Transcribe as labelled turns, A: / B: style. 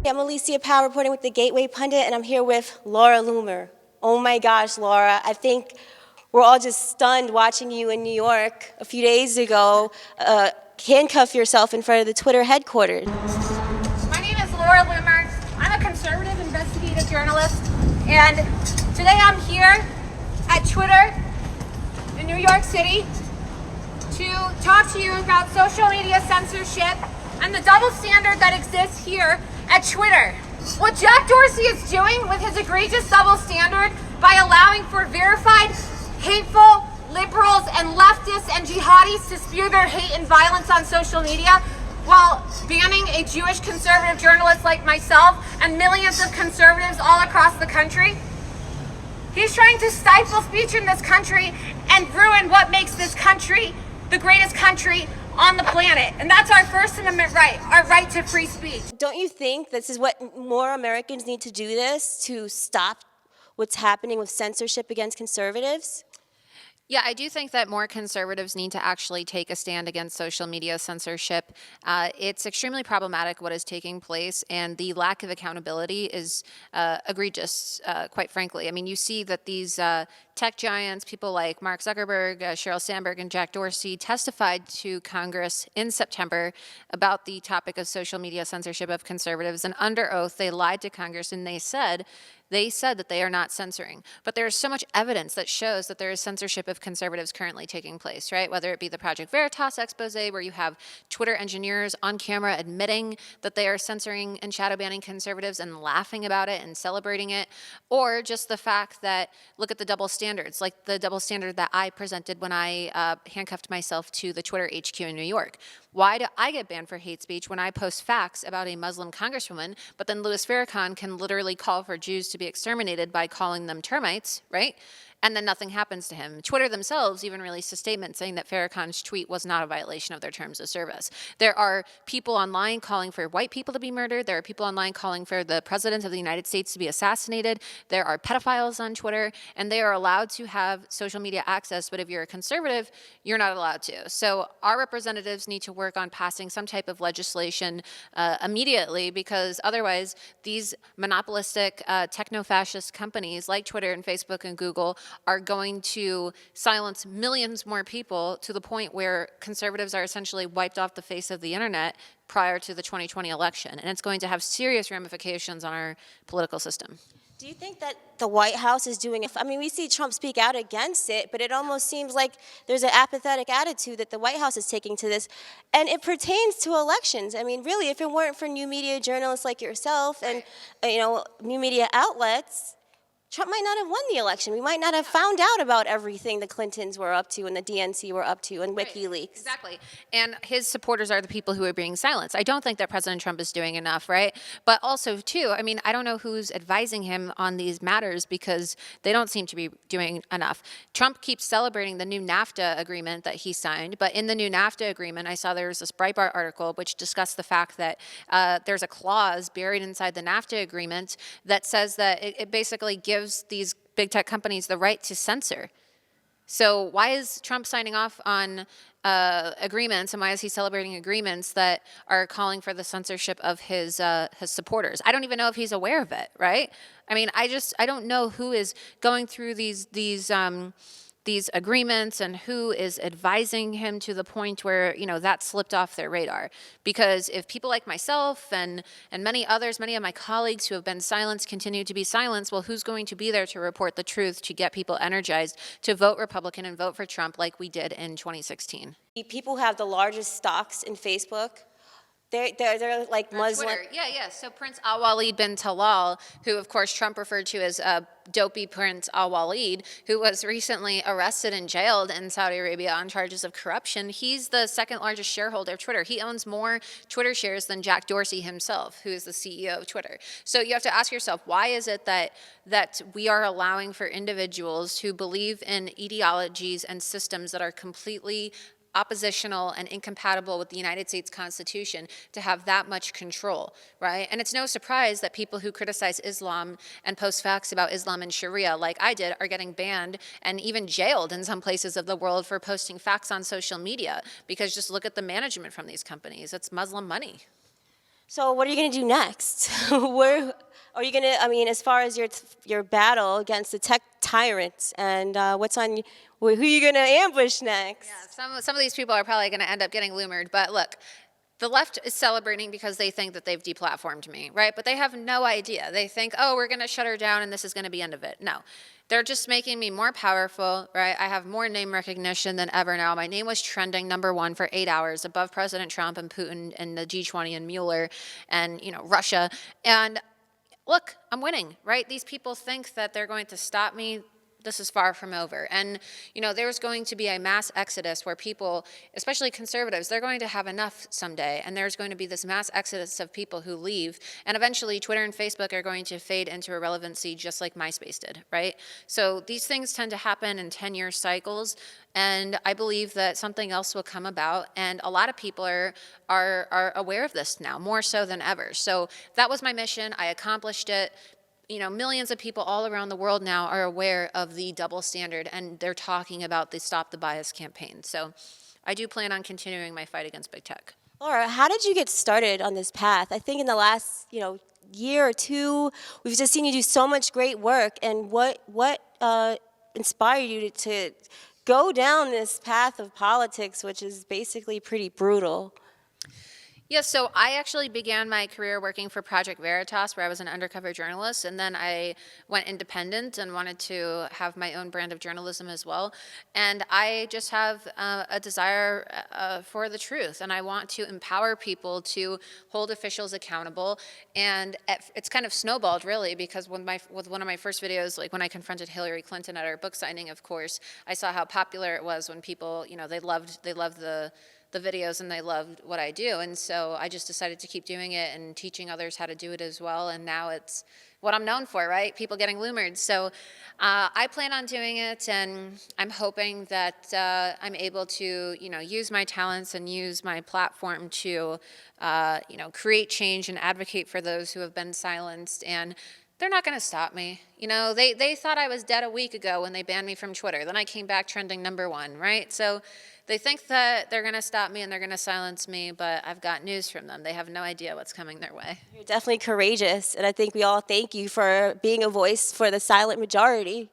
A: I'm Alicia Powell reporting with the Gateway Pundit, and I'm here with Laura Loomer. Oh my gosh, Laura, I think we're all just stunned watching you in New York a few days ago handcuff yourself in front of the Twitter headquarters.
B: My name is Laura Loomer. I'm a conservative investigative journalist, and today I'm here at Twitter in New York City to talk to you about social media censorship and the double standard that exists here at Twitter. What Jack Dorsey is doing with his egregious double standard by allowing for verified, hateful liberals and leftists and jihadis to spew their hate and violence on social media, while banning a Jewish conservative journalist like myself and millions of conservatives all across the country. He's trying to stifle speech in this country and ruin what makes this country the greatest country on the planet. And that's our First Amendment right, our right to free speech.
A: Don't you think this is what more Americans need to do this to stop what's happening with censorship against conservatives?
C: Yeah, I do think that more conservatives need to actually take a stand against social media censorship. It's extremely problematic what is taking place, and the lack of accountability is egregious, quite frankly. I mean, you see that these tech giants, people like Mark Zuckerberg, Sheryl Sandberg, and Jack Dorsey testified to Congress in September about the topic of social media censorship of conservatives, and under oath, they lied to Congress, and they said that they are not censoring. But there's so much evidence that shows that there is censorship of conservatives currently taking place, right? Whether it be the Project Veritas expose, where you have Twitter engineers on camera admitting that they are censoring and shadow banning conservatives and laughing about it and celebrating it, or just the fact that, look at the double standards, like the double standard that I presented when I handcuffed myself to the Twitter HQ in New York. Why do I get banned for hate speech when I post facts about a Muslim congresswoman, but then Louis Farrakhan can literally call for Jews to be exterminated by calling them termites, right? And then nothing happens to him. Twitter themselves even released a statement saying that Farrakhan's tweet was not a violation of their terms of service. There are people online calling for white people to be murdered. There are people online calling for the president of the United States to be assassinated. There are pedophiles on Twitter, and they are allowed to have social media access, but if you're a conservative, you're not allowed to. So our representatives need to work on passing some type of legislation immediately, because otherwise these monopolistic techno-fascist companies like Twitter and Facebook and Google are going to silence millions more people to the point where conservatives are essentially wiped off the face of the internet prior to the 2020 election. And it's going to have serious ramifications on our political system.
A: Do you think that the White House is doing it? I mean, we see Trump speak out against it, but it almost seems like there's an apathetic attitude that the White House is taking to this. And it pertains to elections. I mean, really, if it weren't for new media journalists like yourself and, new media outlets, Trump might not have won the election. We might not have found out about everything the Clintons were up to and the DNC were up to and WikiLeaks.
C: Right, exactly. And his supporters are the people who are being silenced. I don't think that President Trump is doing enough, right? But also, too, I mean, I don't know who's advising him on these matters because they don't seem to be doing enough. Trump keeps celebrating the new NAFTA agreement that he signed, but in the new NAFTA agreement, I saw there was this Breitbart article which discussed the fact that there's a clause buried inside the NAFTA agreement that says that it basically gives these big tech companies the right to censor. So why is Trump signing off on agreements, and why is he celebrating agreements that are calling for the censorship of his supporters? I don't even know if he's aware of it, right? I mean, I don't know who is going through these agreements and who is advising him to the point where, that slipped off their radar. Because if people like myself and many others, many of my colleagues who have been silenced continue to be silenced, well, who's going to be there to report the truth, to get people energized to vote Republican and vote for Trump like we did in 2016?
A: People who have the largest stocks in Facebook. They're like Muslim.
C: Twitter. Yeah. So Prince Al-Walid bin Talal, who of course Trump referred to as dopey Prince Al-Walid, who was recently arrested and jailed in Saudi Arabia on charges of corruption. He's the second largest shareholder of Twitter. He owns more Twitter shares than Jack Dorsey himself, who is the CEO of Twitter. So you have to ask yourself, why is it that we are allowing for individuals who believe in ideologies and systems that are completely oppositional and incompatible with the United States Constitution to have that much control, right? And it's no surprise that people who criticize Islam and post facts about Islam and Sharia, like I did, are getting banned and even jailed in some places of the world for posting facts on social media, because just look at the management from these companies. It's Muslim money.
A: So what are you going to do next? Where are you going to, I mean, as far as your battle against the tech tyrants, and what's on, who are you going to ambush next?
C: Yeah, some of these people are probably going to end up getting loomered, but look, the left is celebrating because they think that they've deplatformed me, right? But they have no idea. They think, oh, we're going to shut her down and this is going to be the end of it. No, they're just making me more powerful, right? I have more name recognition than ever now. My name was trending #1 for 8 hours above President Trump and Putin and the G20 and Mueller and, Russia. And look, I'm winning, right? These people think that they're going to stop me. This is far from over. And, there's going to be a mass exodus where people, especially conservatives, they're going to have enough someday. And there's going to be this mass exodus of people who leave. And eventually Twitter and Facebook are going to fade into irrelevancy just like MySpace did, right? So these things tend to happen in 10-year cycles. And I believe that something else will come about. And a lot of people are aware of this now, more so than ever. So that was my mission. I accomplished it. Millions of people all around the world now are aware of the double standard, and they're talking about the Stop the Bias campaign. So I do plan on continuing my fight against big tech.
A: Laura, how did you get started on this path? I think in the last, year or two, we've just seen you do so much great work. And what inspired you to go down this path of politics, which is basically pretty brutal?
C: Yes, so I actually began my career working for Project Veritas, where I was an undercover journalist, and then I went independent and wanted to have my own brand of journalism as well. And I just have a desire for the truth, and I want to empower people to hold officials accountable. And it's kind of snowballed, really, because with one of my first videos, like when I confronted Hillary Clinton at our book signing, of course, I saw how popular it was when people, they loved the videos and they loved what I do. And so I just decided to keep doing it and teaching others how to do it as well. And now it's what I'm known for, right? People getting loomered. So I plan on doing it, and I'm hoping that I'm able to, use my talents and use my platform to, create change and advocate for those who have been silenced. And they're not going to stop me. They thought I was dead a week ago when they banned me from Twitter. Then I came back trending #1, right? So they think that they're going to stop me and they're going to silence me, but I've got news from them. They have no idea what's coming their way.
A: You're definitely courageous, and I think we all thank you for being a voice for the silent majority.